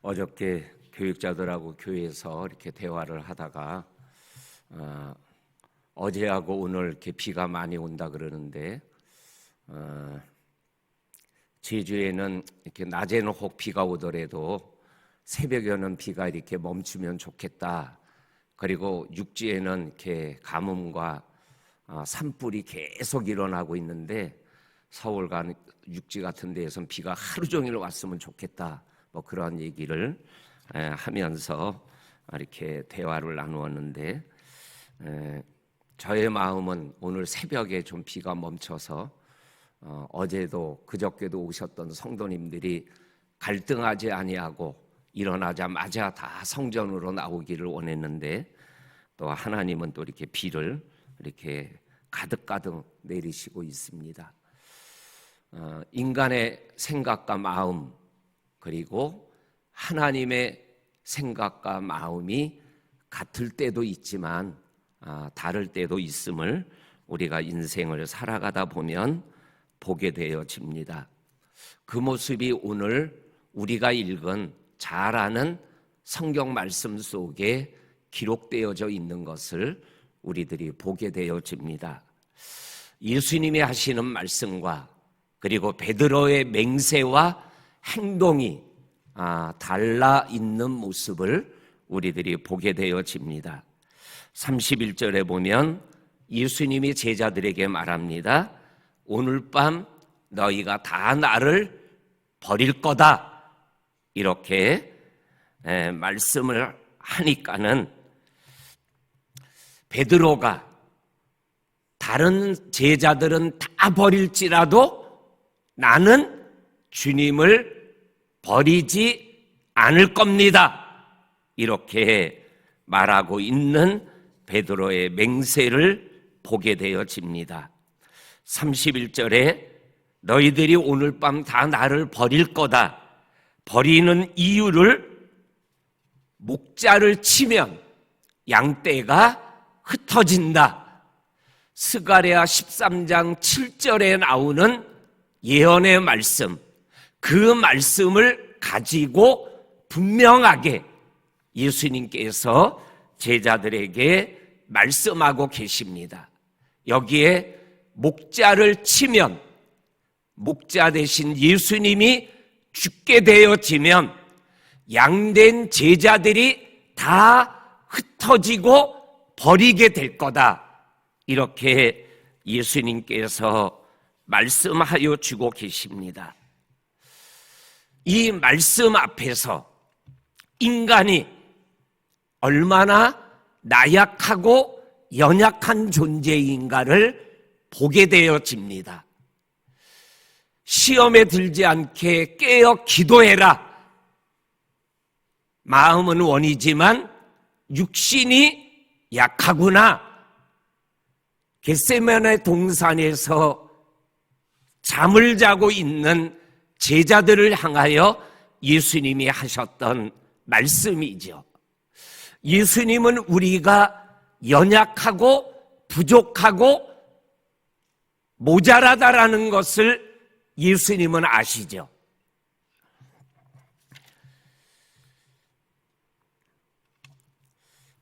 어저께 교육자들하고 교회에서 이렇게 대화를 하다가 어제하고 오늘 이렇게 비가 많이 온다 그러는데 제주에는 이렇게 낮에는 혹 비가 오더라도 새벽에는 비가 이렇게 멈추면 좋겠다. 그리고 육지에는 이렇게 가뭄과 산불이 계속 일어나고 있는데 서울과 육지 같은 데에서는 비가 하루 종일 왔으면 좋겠다. 뭐 그런 얘기를 하면서 이렇게 대화를 나누었는데 저의 마음은 오늘 새벽에 좀 비가 멈춰서 어제도 그저께도 오셨던 성도님들이 갈등하지 아니하고 일어나자마자 다 성전으로 나오기를 원했는데 또 하나님은 또 이렇게 비를 이렇게 가득가득 내리시고 있습니다. 인간의 생각과 마음 그리고 하나님의 생각과 마음이 같을 때도 있지만 다를 때도 있음을 우리가 인생을 살아가다 보면 보게 되어집니다. 그 모습이 오늘 우리가 읽은 잘 아는 성경 말씀 속에 기록되어져 있는 것을 우리들이 보게 되어집니다. 예수님이 하시는 말씀과 그리고 베드로의 맹세와 행동이 달라 있는 모습을 우리들이 보게 되어집니다. 31절에 보면 예수님이 제자들에게 말합니다. 오늘 밤 너희가 다 나를 버릴 거다. 이렇게 말씀을 하니까는 베드로가 다른 제자들은 다 버릴지라도 나는 주님을 버리지 않을 겁니다. 이렇게 말하고 있는 베드로의 맹세를 보게 되어집니다. 31절에 너희들이 오늘 밤 다 나를 버릴 거다. 버리는 이유를 목자를 치면 양떼가 흩어진다. 스가랴 13장 7절에 나오는 예언의 말씀, 그 말씀을 가지고 분명하게 예수님께서 제자들에게 말씀하고 계십니다. 여기에 목자를 치면 목자 대신 예수님이 죽게 되어지면 양된 제자들이 다 흩어지고 버리게 될 거다. 이렇게 예수님께서 말씀하여 주고 계십니다. 이 말씀 앞에서 인간이 얼마나 나약하고 연약한 존재인가를 보게 되어집니다. 시험에 들지 않게 깨어 기도해라. 마음은 원이지만 육신이 약하구나. 겟세마네 동산에서 잠을 자고 있는 제자들을 향하여 예수님이 하셨던 말씀이죠. 예수님은 우리가 연약하고 부족하고 모자라다라는 것을 예수님은 아시죠.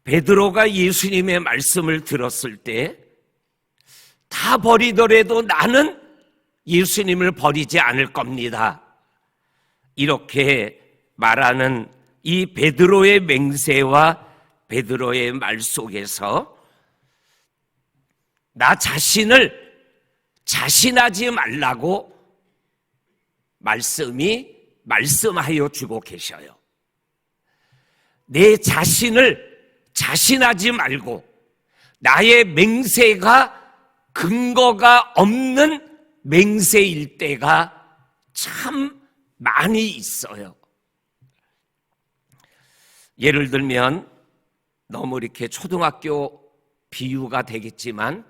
베드로가 예수님의 말씀을 들었을 때 다 버리더라도 나는 예수님을 버리지 않을 겁니다. 이렇게 말하는 이 베드로의 맹세와 베드로의 말 속에서 나 자신을 자신하지 말라고 말씀하여 주고 계셔요. 내 자신을 자신하지 말고 나의 맹세가 근거가 없는 맹세일 때가 참 많이 있어요. 예를 들면 너무 이렇게 초등학교 비유가 되겠지만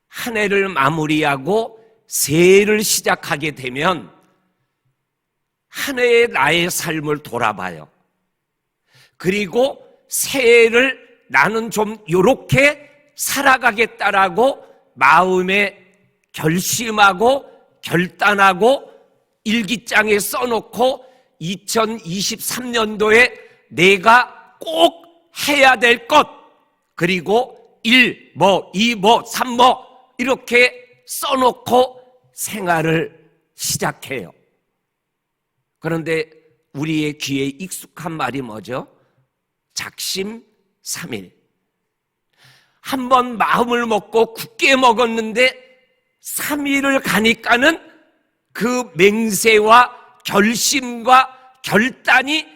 한 해를 마무리하고 새해를 시작하게 되면 한 해의 나의 삶을 돌아봐요. 그리고 새해를 나는 좀 요렇게 살아가겠다라고 마음에 결심하고 결단하고 일기장에 써놓고 2023년도에 내가 꼭 해야 될 것, 그리고 1, 2, 3 이렇게 써놓고 생활을 시작해요. 그런데 우리의 귀에 익숙한 말이 뭐죠? 작심삼일. 한번 마음을 먹고 굳게 먹었는데 3일을 가니까는 그 맹세와 결심과 결단이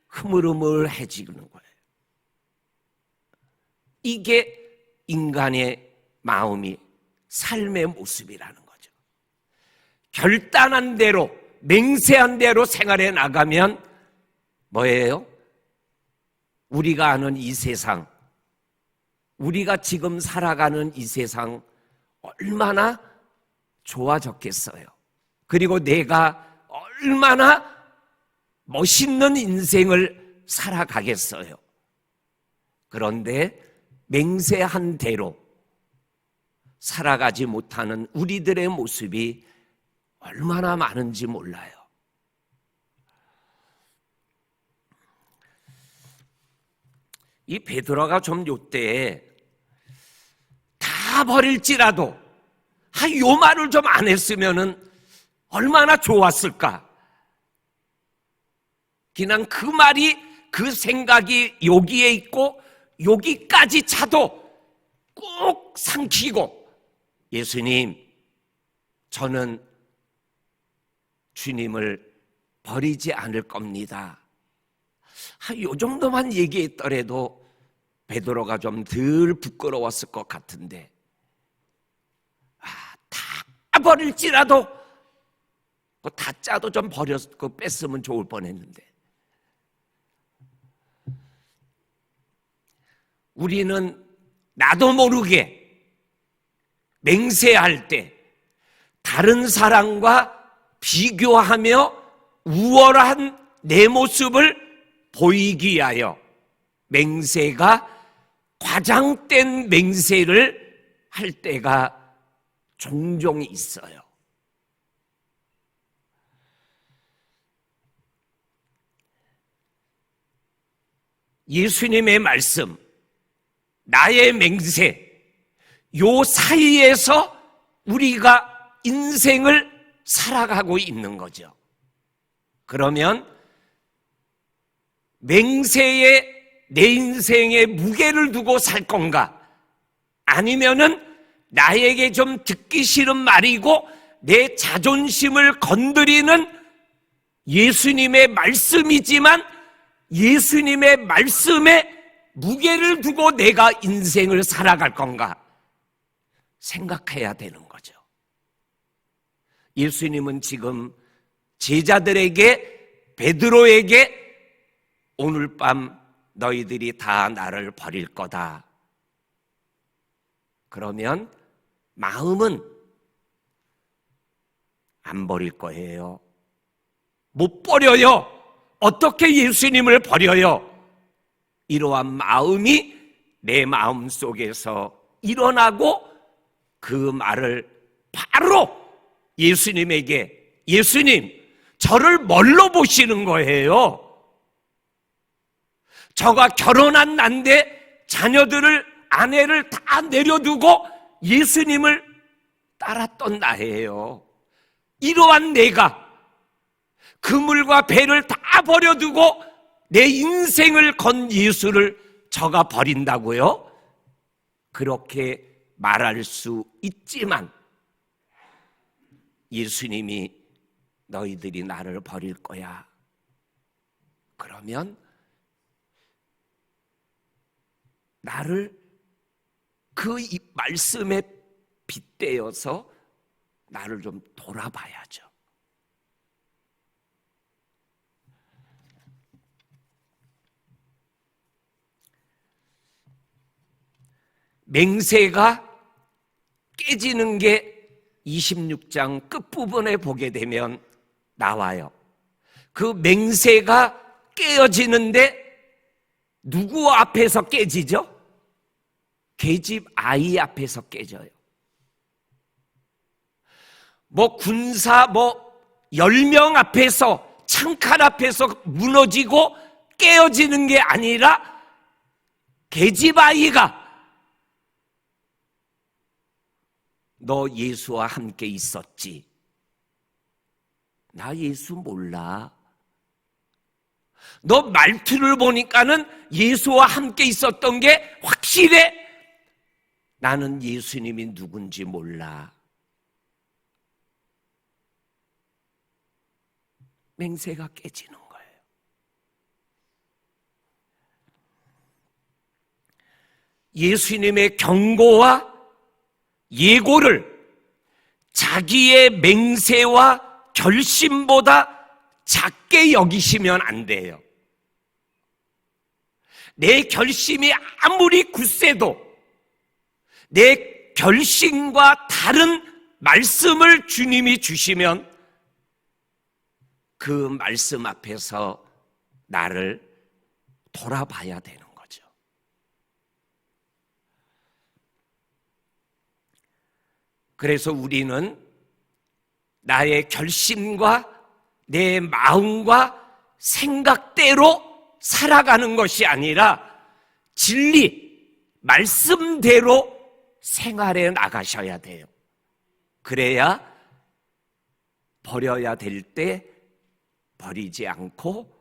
흐물흐물해지는 거예요. 이게 인간의 마음이 삶의 모습이라는 거죠. 결단한 대로, 맹세한 대로 생활해 나가면 뭐예요? 우리가 아는 이 세상, 우리가 지금 살아가는 이 세상 얼마나 좋아졌겠어요. 그리고 내가 얼마나 멋있는 인생을 살아가겠어요. 그런데 맹세한 대로 살아가지 못하는 우리들의 모습이 얼마나 많은지 몰라요. 이 베드로가 좀 요때 다 버릴지라도 요 말을 좀 안 했으면은 얼마나 좋았을까. 그냥 그 말이, 그 생각이 여기에 있고 여기까지 차도 꼭 삼키고, 예수님, 저는 주님을 버리지 않을 겁니다. 요 정도만 얘기했더라도 베드로가 좀 덜 부끄러웠을 것 같은데, 다 버릴지라도 다 짜도 좀 버렸고 뺐으면 좋을 뻔했는데, 우리는 나도 모르게 맹세할 때 다른 사람과 비교하며 우월한 내 모습을 보이기 위하여 맹세가 과장된 맹세를 할 때가 종종 있어요. 예수님의 말씀, 나의 맹세, 요 사이에서 우리가 인생을 살아가고 있는 거죠. 그러면 맹세에 내 인생에 무게를 두고 살 건가? 아니면은 나에게 좀 듣기 싫은 말이고 내 자존심을 건드리는 예수님의 말씀이지만 예수님의 말씀에 무게를 두고 내가 인생을 살아갈 건가 생각해야 되는 거죠. 예수님은 지금 제자들에게, 베드로에게 오늘 밤 너희들이 다 나를 버릴 거다. 그러면 마음은 안 버릴 거예요. 못 버려요. 어떻게 예수님을 버려요? 이러한 마음이 내 마음 속에서 일어나고 그 말을 바로 예수님에게, 예수님, 저를 뭘로 보시는 거예요? 저가 결혼한 난데 자녀들을, 아내를 다 내려두고 예수님을 따랐던 나예요. 이러한 내가 그물과 배를 다 버려두고 내 인생을 건 예수를 저가 버린다고요? 그렇게 말할 수 있지만 예수님이 너희들이 나를 버릴 거야. 그러면 나를 그 말씀에 빗대어서 나를 좀 돌아봐야죠. 맹세가 깨지는 게 26장 끝부분에 보게 되면 나와요. 그 맹세가 깨어지는데 누구 앞에서 깨지죠? 계집 아이 앞에서 깨져요. 군사 10명 앞에서 창칼 앞에서 무너지고 깨어지는 게 아니라 계집아이가 너 예수와 함께 있었지? 나 예수 몰라. 너 말투를 보니까는 예수와 함께 있었던 게 확실해. 나는 예수님이 누군지 몰라. 맹세가 깨지는 거예요. 예수님의 경고와 예고를 자기의 맹세와 결심보다 작게 여기시면 안 돼요. 내 결심이 아무리 굳세도 내 결심과 다른 말씀을 주님이 주시면 그 말씀 앞에서 나를 돌아봐야 되는 거죠. 그래서 우리는 나의 결심과 내 마음과 생각대로 살아가는 것이 아니라 진리, 말씀대로 생활해 나가셔야 돼요. 그래야 버려야 될 때 버리지 않고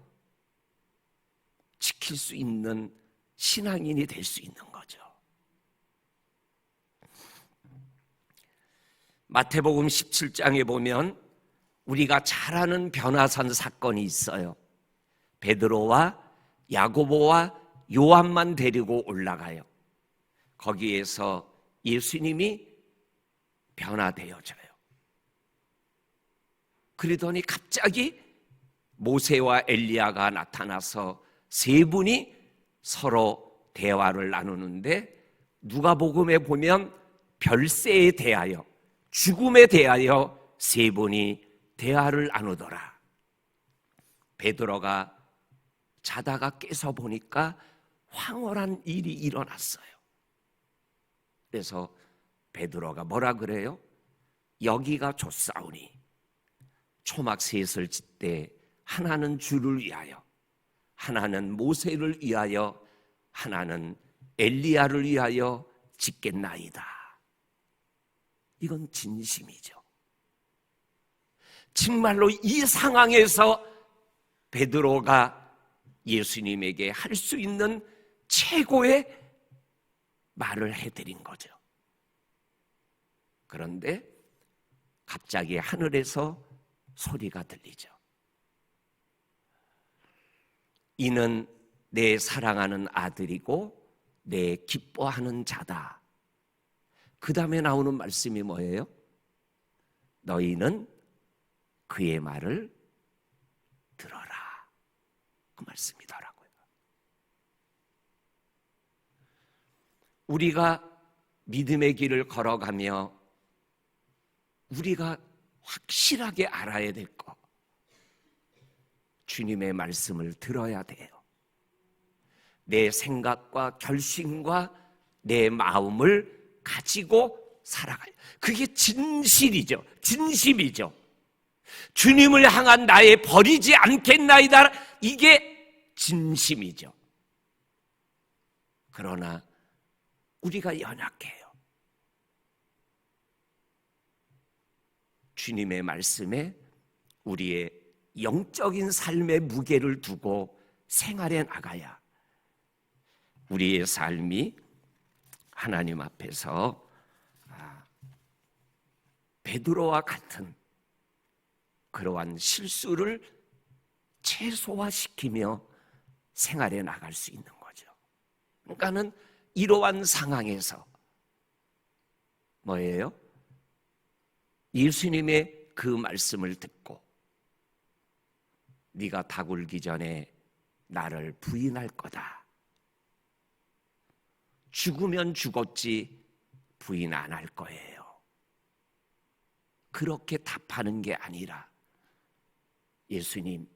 지킬 수 있는 신앙인이 될 수 있는 거죠. 마태복음 17장에 보면 우리가 잘 아는 변화산 사건이 있어요. 베드로와 야고보와 요한만 데리고 올라가요. 거기에서 예수님이 변화되어져요. 그러더니 갑자기 모세와 엘리야가 나타나서 세 분이 서로 대화를 나누는데 누가복음에 보면 별세에 대하여, 죽음에 대하여 세 분이 대화를 나누더라. 베드로가 자다가 깨서 보니까 황홀한 일이 일어났어요. 그래서 베드로가 뭐라 그래요? 여기가 좋사오니 초막 셋을 짓되 하나는 주를 위하여, 하나는 모세를 위하여, 하나는 엘리야를 위하여 짓겠나이다. 이건 진심이죠. 정말로 이 상황에서 베드로가 예수님에게 할 수 있는 최고의 말을 해드린 거죠. 그런데 갑자기 하늘에서 소리가 들리죠. 이는 내 사랑하는 아들이고 내 기뻐하는 자다. 그 다음에 나오는 말씀이 뭐예요? 너희는 그의 말을 들어라. 그 말씀이더라고요. 우리가 믿음의 길을 걸어가며 우리가 확실하게 알아야 될 것, 주님의 말씀을 들어야 돼요. 내 생각과 결심과 내 마음을 가지고 살아가요. 그게 진실이죠. 진심이죠. 주님을 향한 나의 버리지 않겠나이다. 이게 진심이죠. 그러나 우리가 연약해요. 주님의 말씀에 우리의 영적인 삶의 무게를 두고 생활해 나가야 우리의 삶이 하나님 앞에서 베드로와 같은 그러한 실수를 최소화시키며 생활해 나갈 수 있는 거죠. 그러니까는 이러한 상황에서 뭐예요? 예수님의 그 말씀을 듣고 네가 닭 울기 전에 나를 부인할 거다. 죽으면 죽었지 부인 안 할 거예요. 그렇게 답하는 게 아니라 예수님,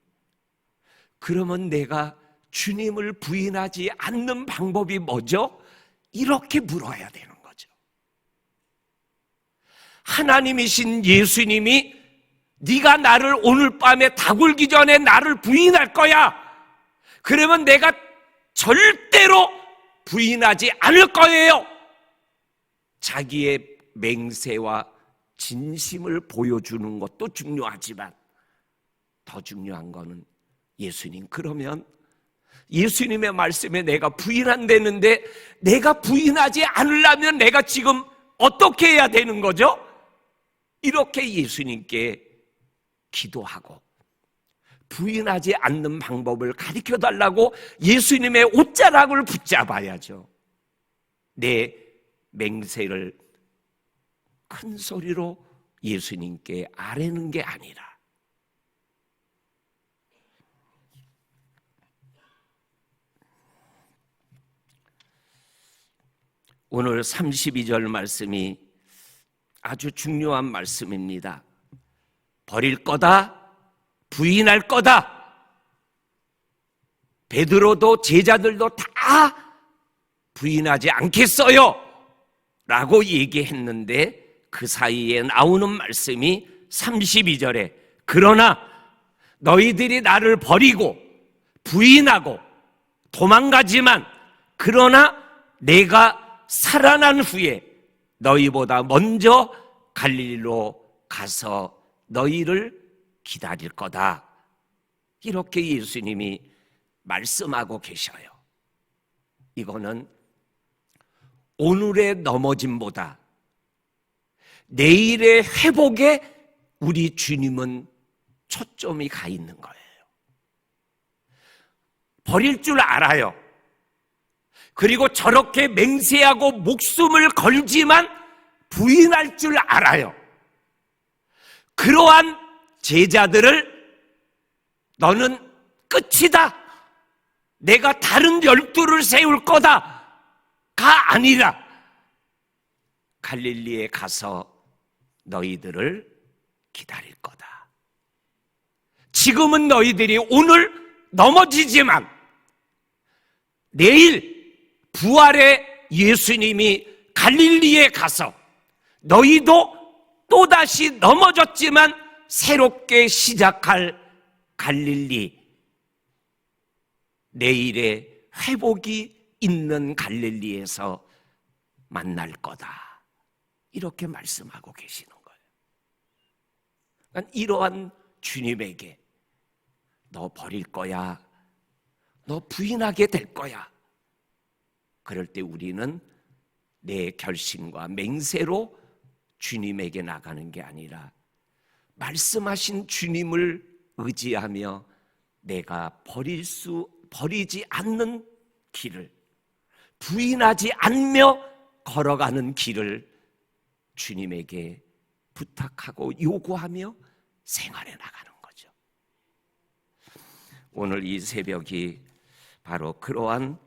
그러면 내가 주님을 부인하지 않는 방법이 뭐죠? 이렇게 물어야 되는 거죠. 하나님이신 예수님이 네가 나를 오늘 밤에 다 굴기 전에 나를 부인할 거야. 그러면 내가 절대로 부인하지 않을 거예요. 자기의 맹세와 진심을 보여주는 것도 중요하지만 더 중요한 거는 예수님, 그러면 예수님의 말씀에 내가 부인한다는데 내가 부인하지 않으려면 내가 지금 어떻게 해야 되는 거죠? 이렇게 예수님께 기도하고 부인하지 않는 방법을 가르쳐달라고 예수님의 옷자락을 붙잡아야죠. 내 맹세를 큰 소리로 예수님께 아뢰는 게 아니라 오늘 32절 말씀이 아주 중요한 말씀입니다. 버릴 거다, 부인할 거다. 베드로도 제자들도 다 부인하지 않겠어요 라고 얘기했는데 그 사이에 나오는 말씀이 32절에 그러나 너희들이 나를 버리고 부인하고 도망가지만 그러나 내가 살아난 후에 너희보다 먼저 갈릴리로 가서 너희를 기다릴 거다. 이렇게 예수님이 말씀하고 계셔요. 이거는 오늘의 넘어짐보다 내일의 회복에 우리 주님은 초점이 가 있는 거예요. 버릴 줄 알아요. 그리고 저렇게 맹세하고 목숨을 걸지만 부인할 줄 알아요. 그러한 제자들을 너는 끝이다, 내가 다른 12를 세울 거다가 아니라 갈릴리에 가서 너희들을 기다릴 거다. 지금은 너희들이 오늘 넘어지지만 내일 부활의 예수님이 갈릴리에 가서 너희도 또다시 넘어졌지만 새롭게 시작할 갈릴리, 내일의 회복이 있는 갈릴리에서 만날 거다. 이렇게 말씀하고 계시는 거예요. 그러니까 이러한 주님에게 너 버릴 거야, 너 부인하게 될 거야. 그럴 때 우리는 내 결심과 맹세로 주님에게 나가는 게 아니라 말씀하신 주님을 의지하며 내가 버리지 않는 길을, 부인하지 않으며 걸어가는 길을 주님에게 부탁하고 요구하며 생활해 나가는 거죠. 오늘 이 새벽이 바로 그러한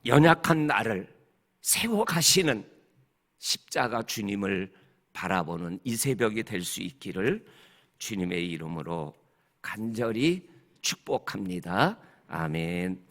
연약한 나를 세워가시는 십자가 주님을 바라보는 이 새벽이 될 수 있기를 주님의 이름으로 간절히 축복합니다. 아멘.